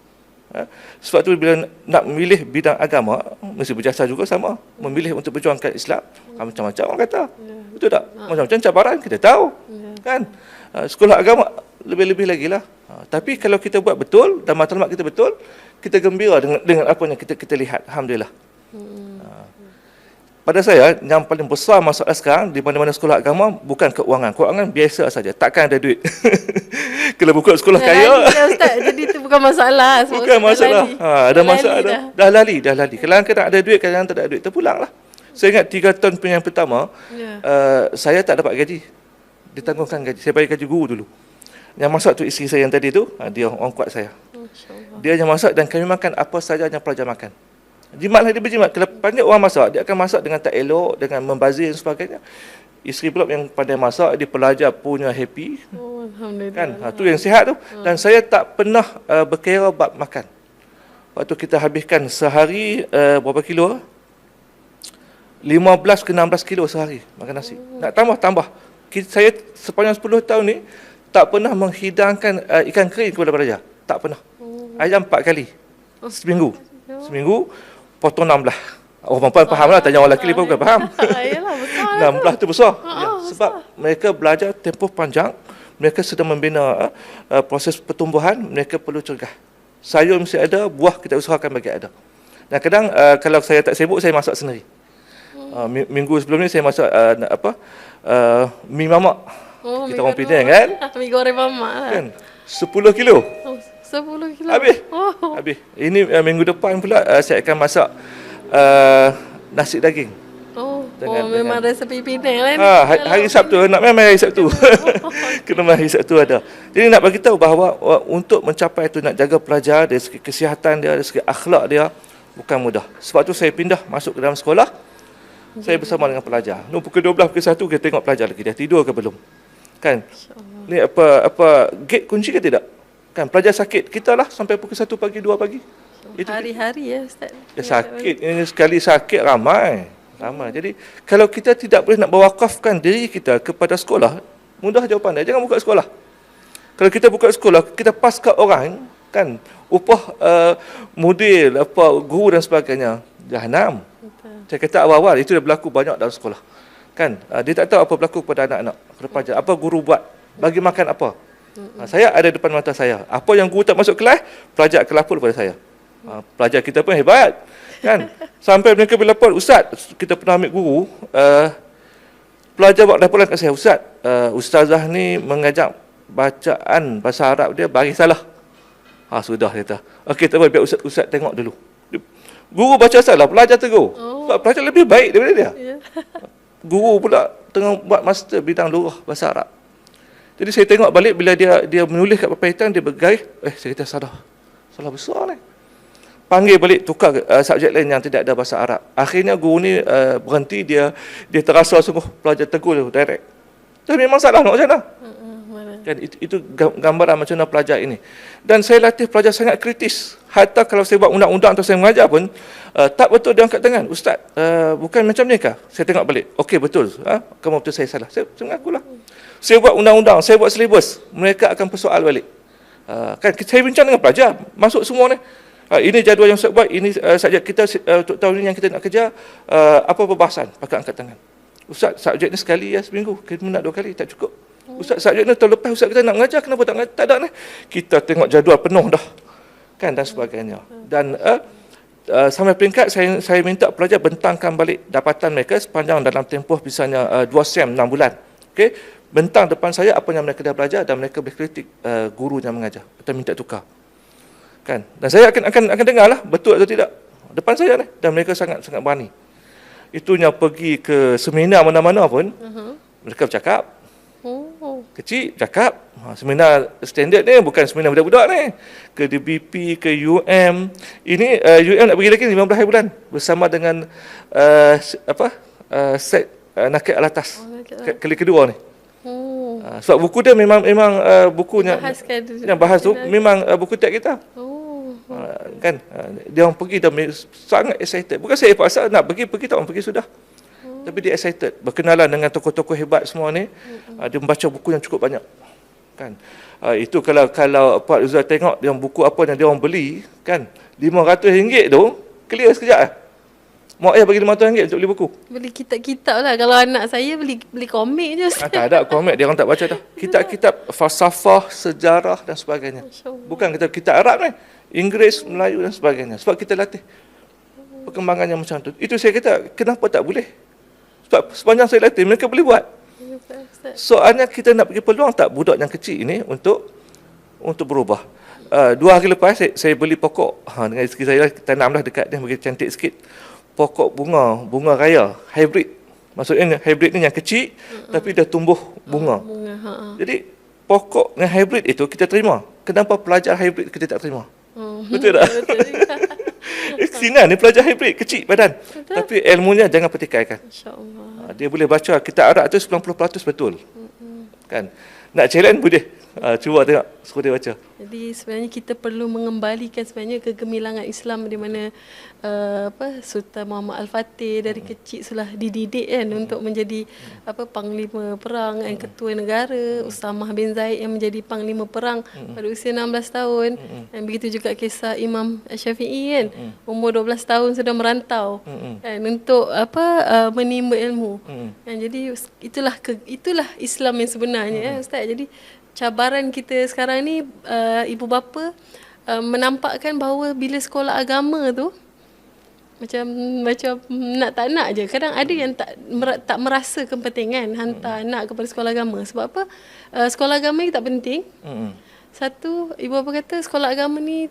Speaker 2: Sebab tu bila nak memilih bidang agama, mesti berjasa juga sama. Memilih untuk berjuangkan Islam, macam-macam orang kata. Betul tak? Macam-macam cabaran kita tahu. Kan? Sekolah agama lebih-lebih lagi lah. Tapi kalau kita buat betul dan matlamat kita betul, kita gembira dengan apa yang kita lihat. Alhamdulillah. Pada saya, yang paling besar masalah sekarang di mana-mana sekolah agama bukan keuangan. Keuangan biasa saja. Takkan ada duit. Kalau buka sekolah kaya.
Speaker 1: Ustaz, jadi itu bukan masalah.
Speaker 2: Bukan masalah. Ada masalah. Dah lali. Kadang-kadang ada duit, kadang-kadang tak ada duit. Terpulang lah. Saya ingat 3 tahun pilihan pertama,
Speaker 1: Ya.
Speaker 2: saya tak dapat gaji. Ditanggungkan gaji. Saya bayar gaji guru dulu. Yang masak tu isteri saya yang tadi tu, dia orang kuat saya.
Speaker 1: Masya Allah.
Speaker 2: Dia yang masak dan kami makan apa saja yang pelajar makan. Jimatlah dia berjimat. Kalau pandai orang masak, dia akan masak dengan tak elok, dengan membazir dan sebagainya. Isteri pula yang pandai masak, dia pelajar punya happy.
Speaker 1: Oh, Alhamdulillah.
Speaker 2: Kan? Tu yang sihat tu. Dan saya tak pernah berkira bab makan. Waktu kita habiskan sehari berapa kilo? 15 ke 16 kilo sehari makan nasi. Nak tambah. Saya sepanjang 10 tahun ni tak pernah menghidangkan ikan kering kepada pelajar. Tak pernah. Ayam 4 kali. Seminggu potong 16. Orang perempuan faham lah, tanya orang lelaki pun bukan faham.
Speaker 1: Yalah, besar lah
Speaker 2: 16 tu besar. Ya,
Speaker 1: besar.
Speaker 2: sebab mereka belajar tempoh panjang, mereka sedang membina proses pertumbuhan, mereka perlu cegah. Sayur mesti ada, buah kita usahakan bagi ada. Dan kadang kalau saya tak sibuk, saya masak sendiri. Minggu sebelum ni saya masak mi mamak. Kita orang Penang kan?
Speaker 1: Mi goreng mamak lah.
Speaker 2: Kan? 10 kilo.
Speaker 1: Oh, 10 kilo.
Speaker 2: Habis.
Speaker 1: Oh.
Speaker 2: Habis. Ini minggu depan pula saya akan masak nasi daging.
Speaker 1: Memang resepi Penang lah ni.
Speaker 2: Hari Sabtu, nak memang hari Sabtu. Kena hari Sabtu ada. Jadi nak bagi tahu bahawa untuk mencapai itu, nak jaga pelajar dari segi kesihatan dia, dari segi akhlak dia, bukan mudah. Sebab tu saya pindah masuk ke dalam sekolah. Saya bersama dengan pelajar. Pukul 12, pukul 1 kita tengok pelajar lagi. Dia tidur ke belum? Kan? Ni apa gate kunci ke tidak? Kan pelajar sakit, kita lah sampai pukul 1 pagi, 2 pagi. Itu
Speaker 1: Hari-hari ya Ustaz.
Speaker 2: dia sakit. Ini sekali sakit ramai. Jadi kalau kita tidak boleh nak berwakafkan diri kita kepada sekolah, mudah jawapan dia, jangan buka sekolah. Kalau kita buka sekolah, kita paskan orang, kan, upah mudir, guru dan sebagainya, jahanam. Saya kata awal-awal itu dah berlaku banyak dalam sekolah. Kan? Dia tak tahu apa berlaku kepada anak-anak, kepada pelajar. Apa guru buat, bagi makan apa. Saya ada depan mata saya. Apa yang guru tak masuk kelas, pelajar akan lapor kepada saya. Pelajar kita pun hebat. Kan? Sampai mereka bila lapor, Ustaz, kita pernah ambil guru, pelajar buat laporan kat saya, Ustaz, ustazah ni mengajak bacaan bahasa Arab dia bagi salah. Sudah kata. Okey, tak apa, biar ustaz tengok dulu. Guru baca salah, pelajar tegur. Sebab pelajar lebih baik daripada dia. Guru pula tengah buat master bidang lurah bahasa Arab. Jadi saya tengok balik bila dia menulis kat papan, dia bergaris, saya kata salah besar ni. Panggil balik, tukar subjek lain yang tidak ada bahasa Arab. Akhirnya guru ni berhenti, dia terasa sungguh pelajar tegur dia direct. Jadi memang salah nak macam mana? Dan itu gambaran macam mana pelajar ini. Dan saya latih pelajar sangat kritis. Hatta kalau saya buat undang-undang atau saya mengajar pun, tak betul dia angkat tangan. Ustaz, bukan macam ni kah? Saya tengok balik. Okey, betul. Kamu betul, saya salah. Saya mengakulah. Saya buat undang-undang, saya buat silibus. Mereka akan persoal balik. Kan saya bincang dengan pelajar. Masuk semua ni. Ini jadual yang saya buat. Ini subjek kita untuk tahun ini yang kita nak kerja. Apa perbahasan? Pakai angkat tangan. Ustaz, subjek ni sekali ya seminggu. Kita nak 2 kali, tak cukup. Ustaz, subjek ni tahun lepas Ustaz kita nak mengajar, kenapa tak mengajar? Tak ada ni. Kita tengok jadual penuh dah. Kan, dan sebagainya. Dan sampai peringkat saya minta pelajar bentangkan balik dapatan mereka sepanjang dalam tempoh misalnya 2 sem 6 bulan. Okey, bentang depan saya apa yang mereka dah belajar dan mereka boleh kritik guru yang mengajar atau minta tukar. Kan? Dan saya akan dengarlah betul atau tidak depan saya ni, dan mereka sangat berani. Itunya pergi ke seminar mana-mana pun, mereka bercakap. Kecil cakap, seminar standard ni bukan seminar budak-budak ni. Ke DBP, ke UM. Ini UM nak pergi lagi 15 hari bulan bersama dengan set Naked Alatas. Kali kedua ni. Sebab buku dia memang bukunya yang bahas tu memang buku teks kita. Kan, dia orang pergi dan sangat excited. Bukan saya paksa nak pergi tak orang pergi sudah. Tapi dia excited, berkenalan dengan tokoh-tokoh hebat semua ni. Dia membaca buku yang cukup banyak. Kan? Itu kalau Pak Rizal tengok yang buku apa yang dia orang beli, kan, RM500 tu clear sekejap. Mak ayah bagi RM500 untuk beli buku.
Speaker 1: Beli kitab-kitab lah. Kalau anak saya beli komik je.
Speaker 2: Tak ada komik, dia orang tak baca dah. Kitab-kitab falsafah, sejarah dan sebagainya. Bukan kitab Arab ni, Inggeris, Melayu dan sebagainya. Sebab kita latih perkembangannya macam tu. Itu saya kata, kenapa tak boleh? Sebab sepanjang saya latih, mereka boleh buat. Soalnya kita nak bagi peluang tak budak yang kecil ini untuk berubah. 2 hari lepas saya beli pokok dengan isteri saya, tanamlah dekat dia bagi cantik sikit. pokok bunga raya, hybrid. Maksudnya hybrid ni yang kecil tapi dah tumbuh bunga.
Speaker 1: Bunga.
Speaker 2: Jadi pokok yang hybrid itu kita terima. Kenapa pelajar hybrid kita tak terima?
Speaker 1: Oh.
Speaker 2: Betul tak?
Speaker 1: Betul juga.
Speaker 2: Sinar ni pelajar hybrid, kecil badan. Tapi ilmunya jangan pertikaikan.
Speaker 1: InsyaAllah.
Speaker 2: Dia boleh baca kitab Arab tu 90% betul. Kan? Nak challenge boleh. Cuba tengok, suruh dia baca.
Speaker 1: Jadi sebenarnya kita perlu mengembalikan sebenarnya kegemilangan Islam di mana Sultan Muhammad Al-Fatih dari kecil sudah dididik kan untuk menjadi panglima perang dan ketua negara, Usamah bin Zaid yang menjadi panglima perang pada usia 16 tahun. Dan begitu juga kisah Imam Syafi'i kan, umur 12 tahun sudah merantau kan untuk menimba ilmu. Dan jadi itulah Islam yang sebenarnya ya Ustaz. Jadi cabaran kita sekarang ni ibu bapa menampakkan bahawa bila sekolah agama tu macam nak tak nak je. Kadang ada yang tak merasa kepentingan hantar anak kepada sekolah agama. Sebab apa? Sekolah agama ni tak penting. Satu, ibu bapa kata sekolah agama ni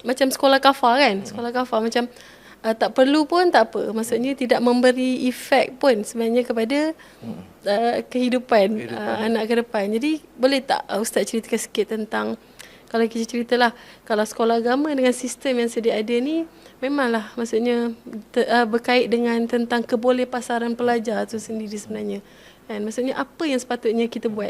Speaker 1: macam sekolah kafar kan. Sekolah kafar macam tak perlu pun tak apa. Maksudnya tidak memberi efek pun sebenarnya kepada kehidupan anak ke depan. Jadi boleh tak Ustaz ceritakan sikit tentang, kalau kita ceritalah, kalau sekolah agama dengan sistem yang sedia ada ni memanglah maksudnya berkait dengan tentang kebolehpasaran pelajar tu sendiri sebenarnya. Kan? Maksudnya apa yang sepatutnya kita buat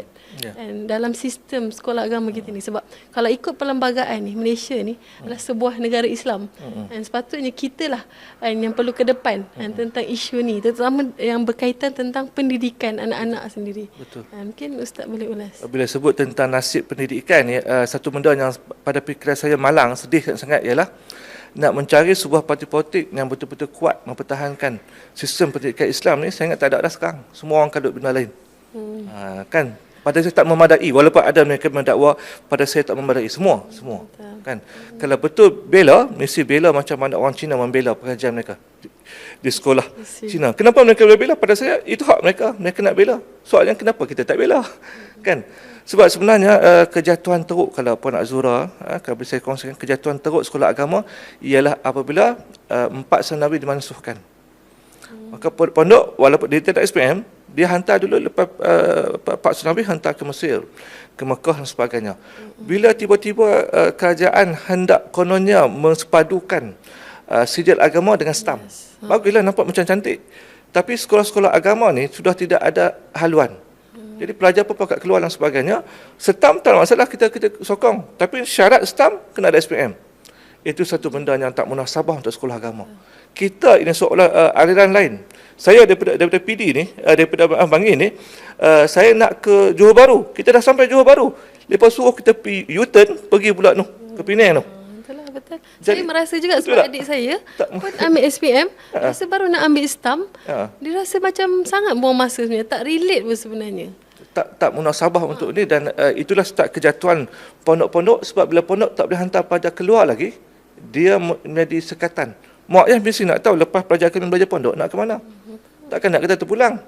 Speaker 1: dalam sistem sekolah agama kita ni. Sebab kalau ikut perlembagaan ni, Malaysia ni adalah sebuah negara Islam. Dan sepatutnya kita lah yang perlu ke depan tentang isu ni, terutama yang berkaitan tentang pendidikan anak-anak sendiri.
Speaker 2: Betul.
Speaker 1: Mungkin Ustaz boleh ulas.
Speaker 2: Bila sebut tentang nasib pendidikan ni, satu benda yang pada fikiran saya malang, sedih sangat ialah nak mencari sebuah parti politik yang betul-betul kuat mempertahankan sistem pendidikan Islam ni. Saya ingat tak ada dah sekarang. Semua orang kadut benda lain. Kan? Pada saya tak memadai, walaupun ada mereka mendakwa pada saya tak memadai. Semua. Kan? Kalau betul bela, mesti bela macam mana orang Cina membela pengajian mereka di sekolah Cina. Kenapa mereka boleh bela? Pada saya itu hak mereka. Mereka nak bela. Soalnya kenapa kita tak bela? Kan? Sebab sebenarnya kejatuhan teruk, kalau Puan Azura, kalau boleh saya kongsikan, kejatuhan teruk sekolah agama ialah apabila 4 senawi dimansuhkan. Maka pondok, walaupun dia tidak SPM, dia hantar dulu lepas 4 senawi hantar ke Mesir, ke Mekah dan sebagainya. Bila tiba-tiba kerajaan hendak kononnya mensepadukan sijil agama dengan stam, baguslah, nampak macam cantik. Tapi sekolah-sekolah agama ni sudah tidak ada haluan. Jadi pelajar pun pakat keluar dan sebagainya. Stam tak ada masalah, kita sokong. Tapi syarat stam kena ada SPM. Itu satu benda yang tak munasabah untuk sekolah agama. Kita ini seolah aliran lain. Saya daripada PD ni, daripada Bangi ni, saya nak ke Johor Bahru. Kita dah sampai Johor Bahru. Lepas suruh kita pergi U-turn, pergi pula ke Penang tu.
Speaker 1: Betul. Saya merasa juga sebab adik saya pun ambil SPM, rasa baru nak ambil stam, dia rasa macam sangat buang masa sebenarnya, tak relate pun sebenarnya.
Speaker 2: Tak munasabah untuk ni. Dan itulah start kejatuhan pondok-pondok. Sebab bila pondok tak boleh hantar pelajar keluar lagi, dia menjadi sekatan. Mak ayah mesti nak tahu lepas pelajar kami belajar pondok nak ke mana. Takkan nak kata terpulang.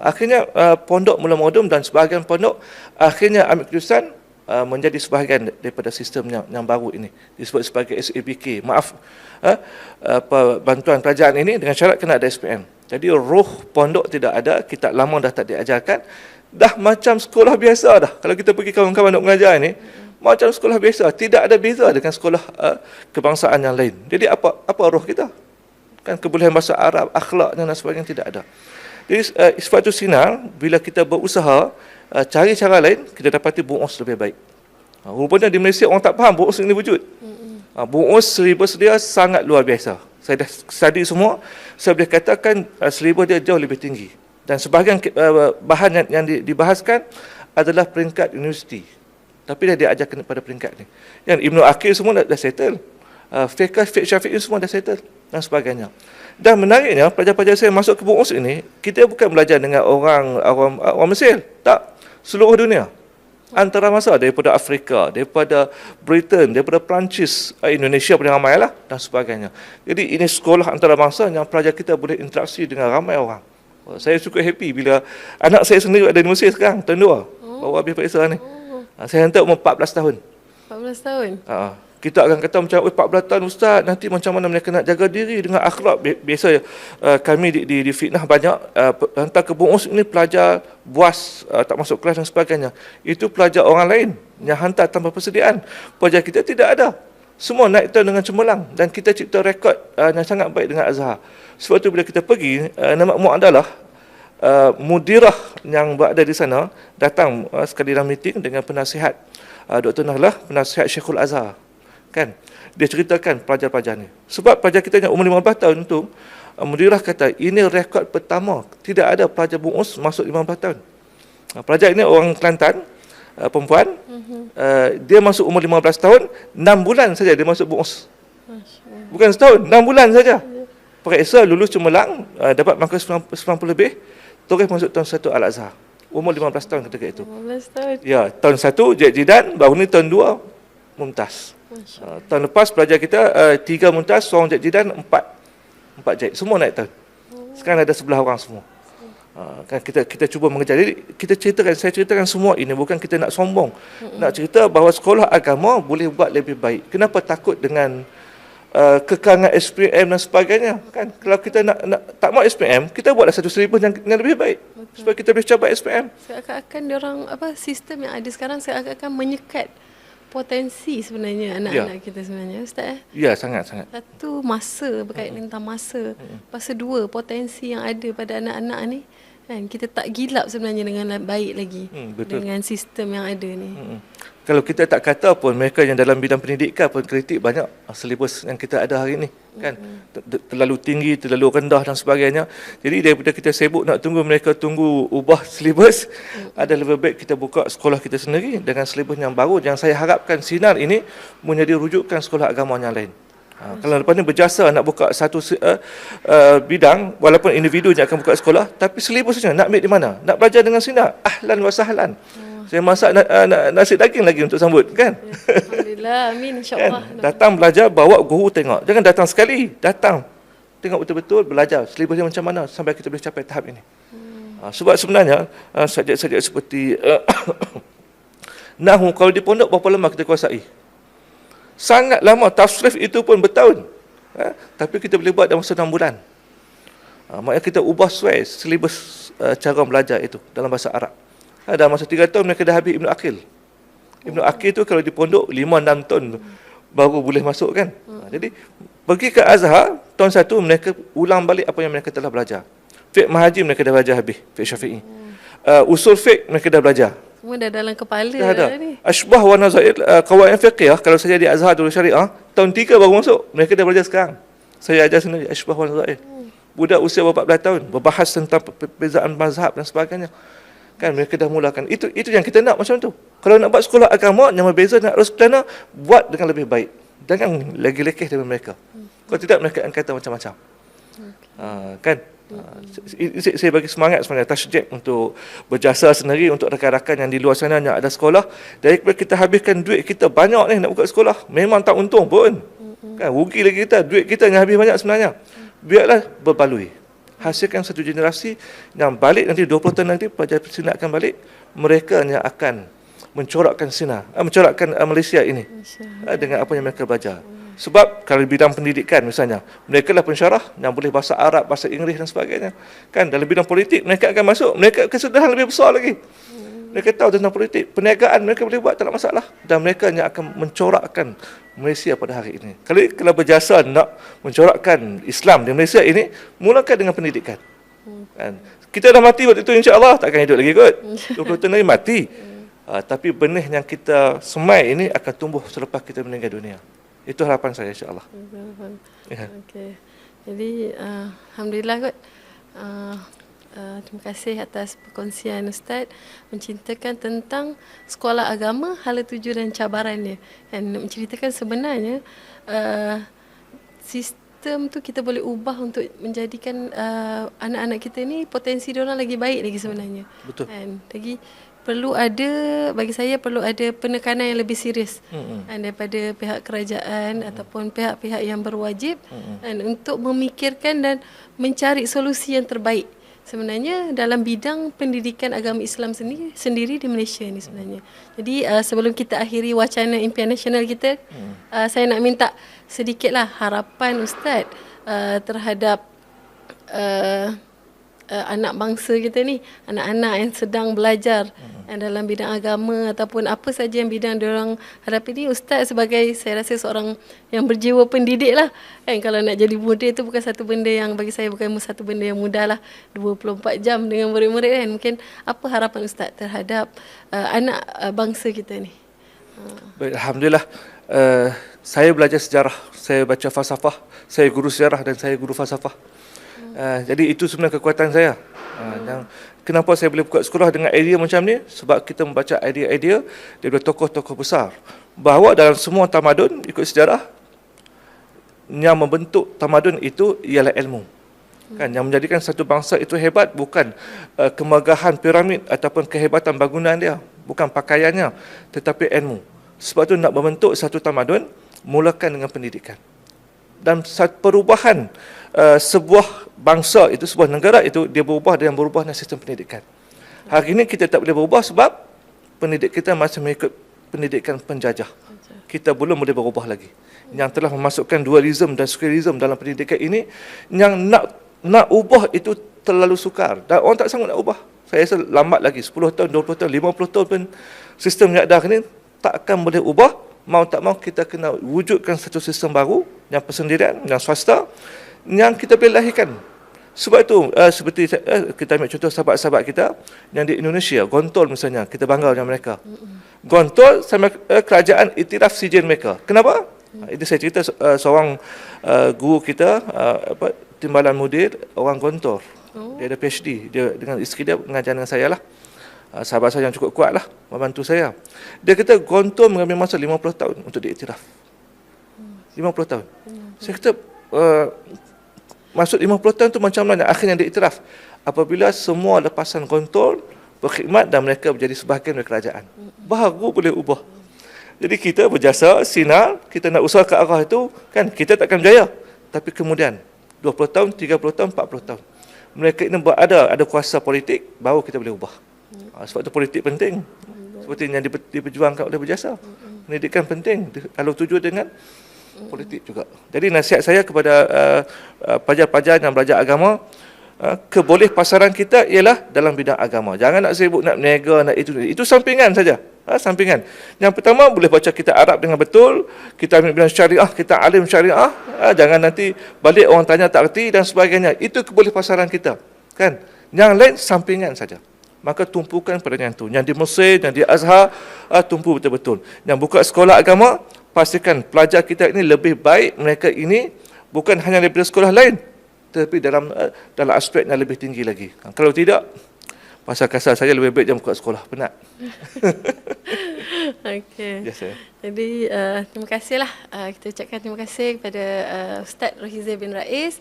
Speaker 2: Akhirnya pondok mula modum dan sebahagian pondok akhirnya ambil keputusan menjadi sebahagian daripada sistem yang baru ini, disebut sebagai SABK. Bantuan kerajaan ini dengan syarat kena ada SPM. Jadi roh pondok tidak ada, kitab lama dah tak diajarkan, dah macam sekolah biasa dah. Kalau kita pergi kawan-kawan nak mengajar ni, macam sekolah biasa, tidak ada beza dengan sekolah kebangsaan yang lain. Jadi apa roh kita? Kan kebolehan bahasa Arab, akhlak dan sebagainya tidak ada. Jadi sebab itu sinar, bila kita berusaha cari cara lain, kita dapati bu'us lebih baik. Rupanya di Malaysia orang tak faham bu'us ini wujud. Bu'us selibas dia sangat luar biasa. Saya dah study semua, saya boleh katakan selibas dia jauh lebih tinggi. Dan sebahagian bahan yang dibahaskan adalah peringkat universiti. Tapi dah diajarkan pada peringkat ni. Yang Ibnu Aqil semua dah settle. Fiqh Syafi'i semua dah settle dan sebagainya. Dan menariknya, pelajar-pelajar saya masuk ke bu'us ini, kita bukan belajar dengan orang Mesir. Tak. Seluruh dunia. Antara masa daripada Afrika, daripada Britain, daripada Perancis, Indonesia paling ramai lah dan sebagainya. Jadi ini sekolah antarabangsa yang pelajar kita boleh interaksi dengan ramai orang. Saya cukup happy bila anak saya sendiri ada di Mesir sekarang, tahun 2. Baru habis periksa ni. Saya hantar umur 14 tahun.
Speaker 1: 14 tahun?
Speaker 2: Kita akan kata macam, 14 tahun Ustaz, nanti macam mana mereka nak jaga diri dengan akhlak. Biasa kami di fitnah banyak, hantar ke Bungus ini pelajar buas, tak masuk kelas dan sebagainya. Itu pelajar orang lain yang hantar tanpa persediaan. Pelajar kita tidak ada. Semua naik turn dengan cemerlang dan kita cipta rekod yang sangat baik dengan Azhar. Sebab tu bila kita pergi, nama Mu adalah mudirah yang berada di sana datang sekali dalam meeting dengan penasihat Dr. Nahlah, penasihat Syekhul Azhar. Kan? Dia ceritakan pelajar-pelajar ni. Sebab pelajar kita yang umur 15 tahun tu, mudirah kata, ini rekod pertama. Tidak ada pelajar Bungus masuk 15 tahun. Pelajar ini orang Kelantan, perempuan. Dia masuk umur 15 tahun, 6 bulan saja dia masuk Bungus. Bukan setahun, 6 bulan saja. Periksa, lulus cemerlang, dapat markah 90 lebih, terus masuk tahun 1 Al-Azhar. Umur 15 tahun ketika itu.
Speaker 1: 15 tahun.
Speaker 2: Ya, tahun 1 Jidan, baru ni tahun 2 Mumtaz. Tahun lepas pelajar kita 3 Mumtaz, seorang Jidan, 4 Jid. Semua naik tahun. Sekarang ada 11 orang semua. Kan kita cuba mengejar. Jadi saya ceritakan semua ini bukan kita nak sombong. Nak cerita bahawa sekolah agama boleh buat lebih baik. Kenapa takut dengan kekangan SPM dan sebagainya, kan? Kalau kita nak tak mau SPM, kita buatlah satu silibus yang lebih baik. Betul. Supaya kita boleh capai SPM.
Speaker 1: Seakan-akan diorang sistem yang ada sekarang seakan-akan menyekat potensi sebenarnya anak-anak kita sebenarnya, Ustaz.
Speaker 2: Ya, sangat-sangat.
Speaker 1: Satu, masa, berkaitan tentang masa. Lepas tu, 2, potensi yang ada pada anak-anak ni, kan, kita tak gilap sebenarnya dengan baik lagi dengan sistem yang ada ni.
Speaker 2: Kalau kita tak kata pun, mereka yang dalam bidang pendidikan pun kritik banyak silibus yang kita ada hari ini, kan, terlalu tinggi, terlalu rendah dan sebagainya. Jadi daripada kita sibuk nak tunggu mereka tunggu ubah silibus, ada lebih baik kita buka sekolah kita sendiri dengan silibus yang baru. Yang saya harapkan Sinar ini menjadi rujukan sekolah agama yang lain. Kalau lepas ni berjasa nak buka satu bidang, walaupun individu yang akan buka sekolah, tapi silibusnya nak ambil di mana? Nak belajar dengan Sinar, ahlan wa sahlan. Saya masak nasi daging lagi untuk sambut, kan?
Speaker 1: Alhamdulillah, amin, insyaAllah.
Speaker 2: Kan? Datang belajar, bawa guru tengok. Jangan datang sekali, datang. Tengok betul-betul, belajar. Silibusnya macam mana sampai kita boleh capai tahap ini. Sebab sebenarnya, subjek-subjek seperti Nahu, kalau di pondok berapa lama kita kuasai? Sangat lama, tasrif itu pun bertahun. Tapi kita boleh buat dalam masa 6 bulan. Maknanya kita ubah sesuai silibus cara belajar itu dalam bahasa Arab. Dalam masa 3 tahun mereka dah habis Ibnu Aqil. Ibnu Aqil tu kalau di pondok 5-6 tahun baru boleh masuk, kan. Jadi pergi ke Azhar, tahun 1 mereka ulang balik apa yang mereka telah belajar. Fiqh Mahaji mereka dah belajar habis, fiqh Syafi'i. Usul fiqh mereka dah belajar.
Speaker 1: Semua dah dalam kepala
Speaker 2: dah ada.
Speaker 1: Ni.
Speaker 2: Ashbah wa nazair qawaid fiqhiyah, kalau saya di Azhar Darul Syariah, tahun 3 baru masuk. Mereka dah belajar sekarang. Saya ajar sendiri Ashbah wa nazair. Budak usia 14 tahun berbahas tentang perbezaan mazhab dan sebagainya. Kan mereka dah mulakan. Itu yang kita nak macam tu. Kalau nak buat sekolah agama yang berbeza dengan arus perdana, buat dengan lebih baik. Jangan lagi lekeh dengan mereka. Kalau tidak mereka akan kata macam-macam. Kan? Saya bagi semangat sebenarnya tasjid untuk berjasa sendiri untuk rakan-rakan yang di luar sana yang ada sekolah. Daripada kita habiskan duit kita banyak ni nak buka sekolah, memang tak untung pun. Kan rugi lagi kita, duit kita yang habis banyak sebenarnya. Biarlah berbaloi. Hasilkan satu generasi yang balik nanti 20 tahun nanti pelajar Sinar akan balik, mereka yang akan mencorakkan Sinar, mencorakkan Malaysia ini dengan apa yang mereka belajar. Sebab kalau bidang pendidikan misalnya, mereka lah pensyarah yang boleh bahasa Arab, bahasa Inggeris dan sebagainya. Kan dalam bidang politik mereka akan masuk, mereka kesudahan lebih besar lagi. Mereka tahu tentang politik, perniagaan mereka boleh buat, tak ada masalah. Dan mereka yang akan mencorakkan Malaysia pada hari ini. Kalau berjasa nak mencorakkan Islam di Malaysia ini, mulakan dengan pendidikan. Kan? Kita dah mati waktu itu, insya-Allah takkan hidup lagi kot. 20 tahun lagi mati. Tapi benih yang kita semai ini akan tumbuh selepas kita meninggal dunia. Itu harapan saya, insya-Allah. Ya.
Speaker 1: Okey. Jadi alhamdulillah kot. Terima kasih atas perkongsian Ustaz menceritakan tentang sekolah agama, hala tuju dan cabarannya, dan menceritakan sebenarnya sistem tu kita boleh ubah untuk menjadikan anak-anak kita ni potensi diorang lagi baik lagi sebenarnya.
Speaker 2: Betul.
Speaker 1: Dan lagi perlu ada, bagi saya perlu ada penekanan yang lebih serius daripada pihak kerajaan ataupun pihak-pihak yang berwajib dan untuk memikirkan dan mencari solusi yang terbaik sebenarnya dalam bidang pendidikan agama Islam sendiri di Malaysia ni sebenarnya. Jadi sebelum kita akhiri wacana impian nasional kita, saya nak minta sedikitlah harapan Ustaz terhadap anak bangsa kita ni, anak-anak yang sedang belajar dalam bidang agama ataupun apa saja yang bidang diorang hadapi ni. Ustaz sebagai, saya rasa, seorang yang berjiwa pendidik lah kan, kalau nak jadi murid tu bukan satu benda yang, bagi saya bukan satu benda yang mudah lah, 24 jam dengan murid-murid kan. Mungkin apa harapan Ustaz terhadap anak bangsa kita ni?
Speaker 2: Baik, Alhamdulillah. Saya belajar sejarah, saya baca falsafah, saya guru sejarah dan saya guru falsafah. Jadi itu sebenarnya kekuatan saya. Yang kenapa saya boleh buka sekolah dengan idea macam ni? Sebab kita membaca idea-idea daripada tokoh-tokoh besar. Bahawa dalam semua tamadun, ikut sejarah, yang membentuk tamadun itu ialah ilmu. Kan, yang menjadikan satu bangsa itu hebat bukan kemegahan piramid ataupun kehebatan bangunan dia, bukan pakaiannya, tetapi ilmu. Sebab itu nak membentuk satu tamadun, mulakan dengan pendidikan. Dan perubahan sebuah bangsa itu, sebuah negara itu, dia berubah dengan berubahnya sistem pendidikan. Hari ini kita tak boleh berubah sebab pendidik kita masih mengikut pendidikan penjajah. Kita belum boleh berubah lagi. Yang telah memasukkan dualism dan sekularism dalam pendidikan ini, yang nak ubah itu terlalu sukar. Dan orang tak sanggup nak ubah. Saya rasa lambat lagi, 10 tahun, 20 tahun, 50 tahun pun sistem yang ada ini tak akan boleh ubah. Mau tak mau kita kena wujudkan satu sistem baru yang persendirian, yang swasta, yang kita boleh lahirkan. Sebab itu seperti kita ambil contoh sahabat-sahabat kita yang di Indonesia, Gontol misalnya, kita bangga dengan mereka. Gontol sama kerajaan iktiraf sijil mereka. Kenapa? Ini saya cerita seorang guru kita, timbalan mudir, orang Gontor. Dia ada PhD, dia dengan isteri dia mengajar dengan saya lah. Sahabat saya yang cukup kuat lah, membantu saya. Dia kata Gontor mengambil masa 50 tahun untuk diiktiraf. 50 tahun. Saya kata, maksud 50 tahun tu macam mana akhirnya diiktiraf? Apabila semua lepasan Gontor berkhidmat dan mereka menjadi sebahagian dari kerajaan, baru boleh ubah. Jadi kita berjasa, sinar, kita nak usaha ke arah itu, kan kita takkan berjaya. Tapi kemudian 20 tahun, 30 tahun, 40 tahun, mereka ini ada kuasa politik, baru kita boleh ubah. Sebab itu politik penting. Seperti yang diperjuangkan oleh berjasa. Pendidikan penting kalau tuju dengan politik juga. Jadi nasihat saya kepada pelajar-pelajar yang belajar agama, keboleh pasaran kita ialah dalam bidang agama. Jangan nak sibuk nak berniaga, nak itu. Itu sampingan saja. Sampingan. Yang pertama, boleh baca kitab Arab dengan betul, kita ambil bidang syariah, kita alim syariah. Jangan nanti balik orang tanya tak erti dan sebagainya. Itu keboleh pasaran kita. Kan? Yang lain sampingan saja. Maka tumpukan pada yang itu. Yang di Mesir, yang di Azhar, tumpu betul-betul. Yang buka sekolah agama, pastikan pelajar kita ini lebih baik, mereka ini bukan hanya daripada sekolah lain, tetapi dalam aspek yang lebih tinggi lagi. Kalau tidak, pasal kasar saya lebih baik jangan buka sekolah, penat.
Speaker 1: Okey.
Speaker 2: Yes,
Speaker 1: Jadi terima kasihlah, kita ucapkan terima kasih kepada Ustaz Rohizal bin Rais,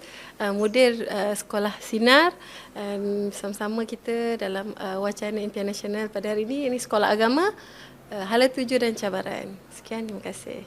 Speaker 1: mudir Sekolah Sinar, sama-sama kita dalam wacana impian nasional pada hari ini Sekolah Agama, Hala Tuju dan Cabaran. Sekian, terima kasih.